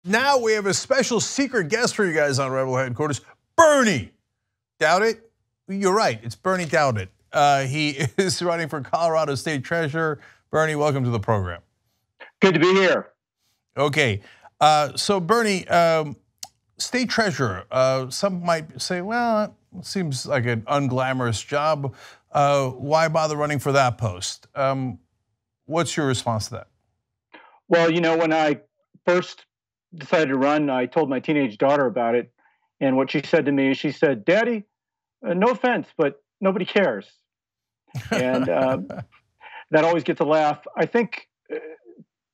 Now we have a special secret guest for you guys on Rebel Headquarters, Bernie Douthit. You're right, it's Bernie Douthit. He is running for Colorado State Treasurer. Bernie, welcome to the program. Good to be here. Okay, so Bernie, State Treasurer, some might say, well, it seems like an unglamorous job. Why bother running for that post? What's your response to that? Well, you know, when I first decided to run, I told my teenage daughter about it. And what she said to me, she said, "Daddy, no offense, but nobody cares." And that always gets a laugh. I think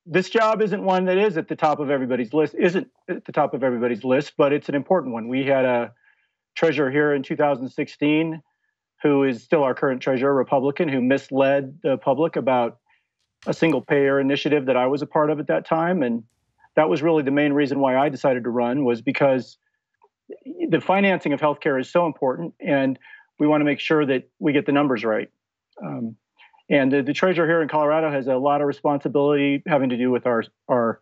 this job isn't one that is at the top of everybody's list, but it's an important one. We had a treasurer here in 2016 who is still our current treasurer, a Republican, who misled the public about a single payer initiative that I was a part of at that time. And that was really the main reason why I decided to run, was because the financing of healthcare is so important, and we want to make sure that we get the numbers right. And the treasurer here in Colorado has a lot of responsibility having to do with our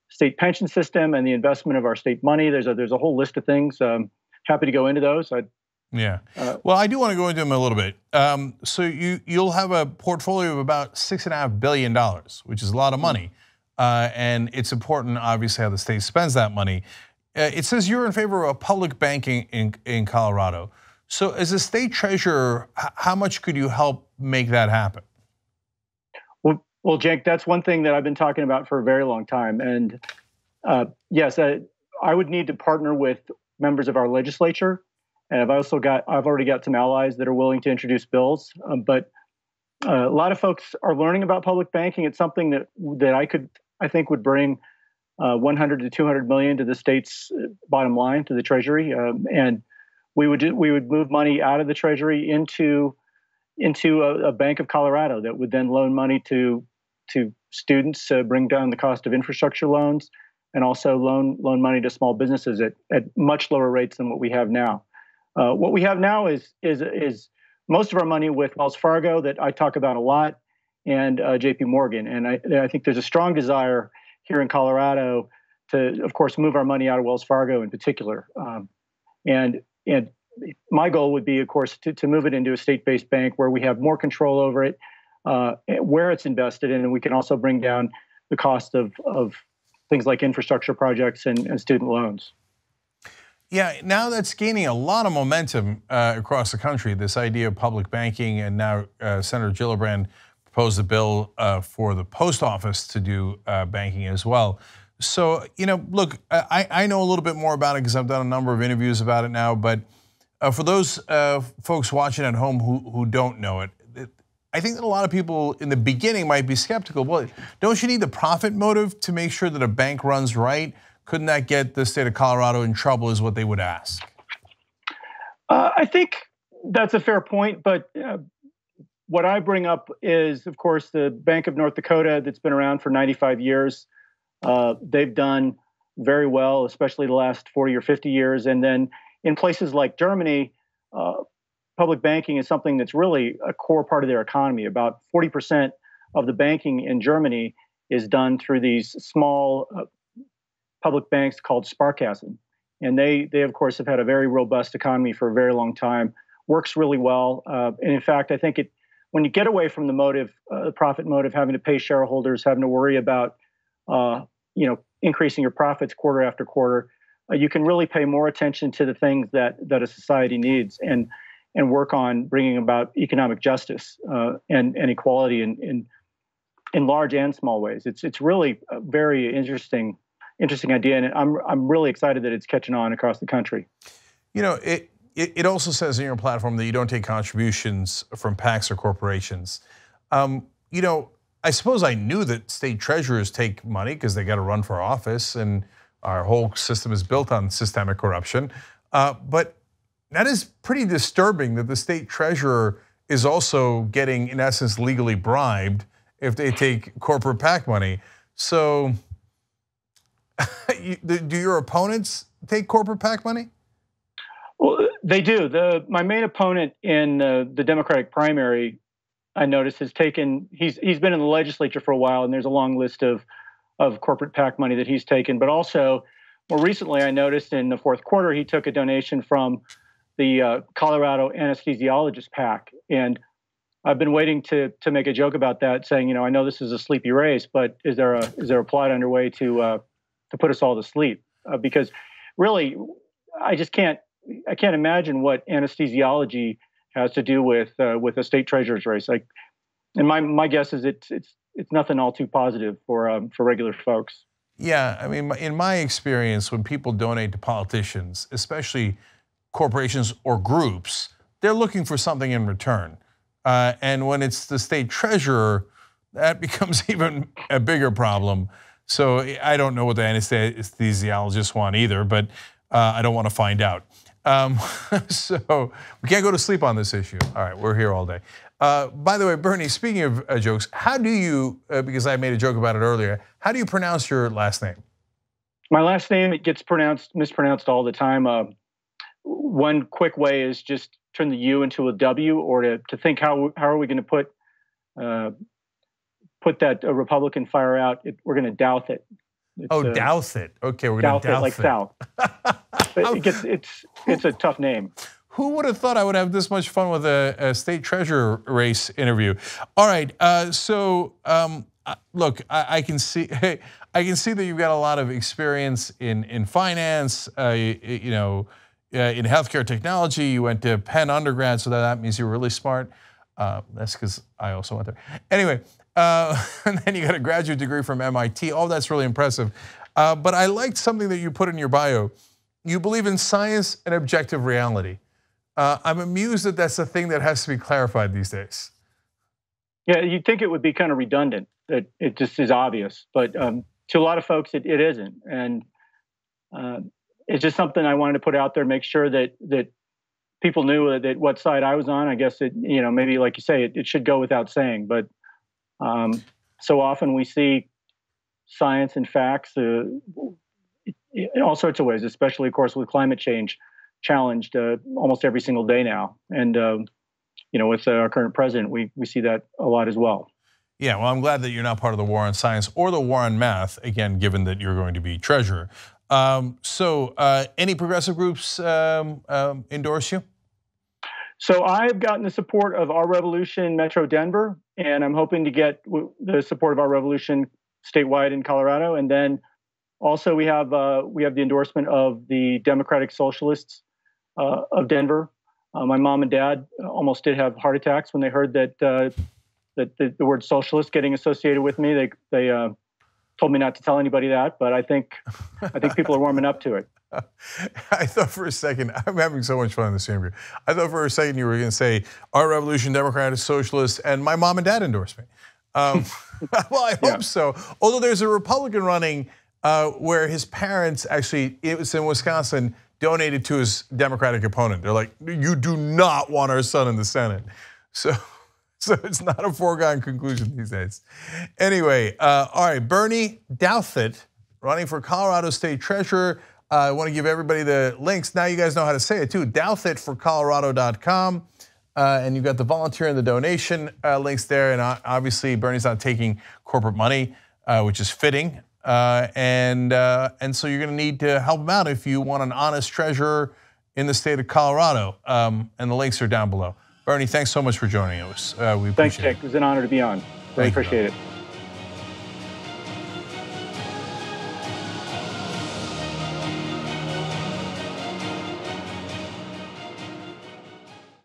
state pension system and the investment of our state money. There's a whole list of things. Happy to go into those. Yeah, well, I do want to go into them a little bit. So you'll have a portfolio of about $6.5 billion, which is a lot of money. And it's important, obviously, how the state spends that money. It says you're in favor of public banking in Colorado. So as a state treasurer, how much could you help make that happen? Well, Cenk, that's one thing that I've been talking about for a very long time. And yes, I would need to partner with members of our legislature. And I've already got some allies that are willing to introduce bills. But a lot of folks are learning about public banking. It's something that I think would bring 100 to 200 million to the state's bottom line, to the Treasury, and we would move money out of the Treasury into a Bank of Colorado that would then loan money to students to bring down the cost of infrastructure loans, and also loan money to small businesses at much lower rates than what we have now. What we have now is most of our money with Wells Fargo, that I talk about a lot, and JP Morgan. And I think there's a strong desire here in Colorado to, of course, move our money out of Wells Fargo in particular. And my goal would be, of course, to move it into a state-based bank where we have more control over it, where it's invested in, and we can also bring down the cost of things like infrastructure projects and student loans. Yeah, now that's gaining a lot of momentum across the country, this idea of public banking, and now Senator Gillibrand proposed a bill for the post office to do banking as well. So, you know, look, I know a little bit more about it because I've done a number of interviews about it now, but for those folks watching at home who don't know it, I think that a lot of people in the beginning might be skeptical. Well, don't you need the profit motive to make sure that a bank runs right? Couldn't that get the state of Colorado in trouble, is what they would ask? I think that's a fair point, but what I bring up is, of course, the Bank of North Dakota that's been around for 95 years. They've done very well, especially the last 40 or 50 years. And then in places like Germany, public banking is something that's really a core part of their economy. About 40% of the banking in Germany is done through these small public banks called Sparkassen. And they of course, have had a very robust economy for a very long time, works really well. And in fact, I think when you get away from the motive, the profit motive, having to pay shareholders, having to worry about, increasing your profits quarter after quarter, you can really pay more attention to the things that a society needs, and work on bringing about economic justice and equality in large and small ways. It's really a very interesting idea, and I'm really excited that it's catching on across the country. You know, it also says in your platform that you don't take contributions from PACs or corporations. You know, I suppose I knew that state treasurers take money because they got to run for office, and our whole system is built on systemic corruption. But that is pretty disturbing that the state treasurer is also getting, in essence, legally bribed if they take corporate PAC money. So do your opponents take corporate PAC money? Well, they do. My main opponent in the Democratic primary, I noticed, has taken. He's been in the legislature for a while, and there's a long list of of corporate PAC money that he's taken. But also, more recently, I noticed in the fourth quarter, he took a donation from the Colorado anesthesiologist PAC. And I've been waiting to make a joke about that, saying, I know this is a sleepy race, but is there a plot underway to put us all to sleep? Because really, I can't imagine what anesthesiology has to do with a state treasurer's race. And my guess is it's nothing all too positive for regular folks. Yeah, I mean, in my experience, when people donate to politicians, especially corporations or groups, they're looking for something in return. And when it's the state treasurer, that becomes even a bigger problem. So I don't know what the anesthesiologists want either, but I don't want to find out. So we can't go to sleep on this issue. All right, we're here all day. By the way, Bernie, speaking of jokes, how do you, because I made a joke about it earlier, how do you pronounce your last name? My last name, it gets mispronounced all the time. One quick way is just turn the U into a W, or to think how are we going to put that Republican fire out? We're going to douth it. Douthit. Okay, we're going to douth it. Like South. It's a tough name. Who would have thought I would have this much fun with a state treasurer race interview? All right, look, I can see that you've got a lot of experience in finance, in healthcare technology. You went to Penn undergrad, so that means you're really smart. That's because I also went there. Anyway, and then you got a graduate degree from MIT. Oh, that's really impressive. But I liked something that you put in your bio. You believe in science and objective reality. I'm amused that that's a thing that has to be clarified these days. Yeah, you'd think it would be kind of redundant. That it just is obvious, but to a lot of folks, it isn't. And it's just something I wanted to put out there, make sure that people knew that what side I was on. I guess maybe like you say, it should go without saying. But so often we see science and facts in all sorts of ways, especially, of course, with climate change challenged almost every single day now. And, with our current president, we see that a lot as well. Yeah, well, I'm glad that you're not part of the war on science or the war on math, again, given that you're going to be treasurer. So any progressive groups endorse you? So I've gotten the support of Our Revolution Metro Denver, and I'm hoping to get the support of Our Revolution statewide in Colorado. And then also we have the endorsement of the Democratic Socialists of Denver. My mom and dad almost did have heart attacks when they heard that the word socialist getting associated with me. They told me not to tell anybody that, but I think people are warming up to it. I thought for a second, I'm having so much fun in this interview. I thought for a second you were going to say, Our Revolution, Democratic Socialist, and my mom and dad endorse me. Well, I hope so. Although there's a Republican running where his parents actually, it was in Wisconsin, donated to his Democratic opponent. They're like, you do not want our son in the Senate. So it's not a foregone conclusion these days. Anyway, all right, Bernie Douthit, running for Colorado State Treasurer. I want to give everybody the links. Now you guys know how to say it too. Douthitforcolorado.com. And you've got the volunteer and the donation links there. And obviously, Bernie's not taking corporate money, which is fitting. And so you're going to need to help him out if you want an honest treasurer in the state of Colorado. And the links are down below. Bernie, thanks so much for joining us. We appreciate it. Thanks, Cenk. It was an honor to be on. Really appreciate it.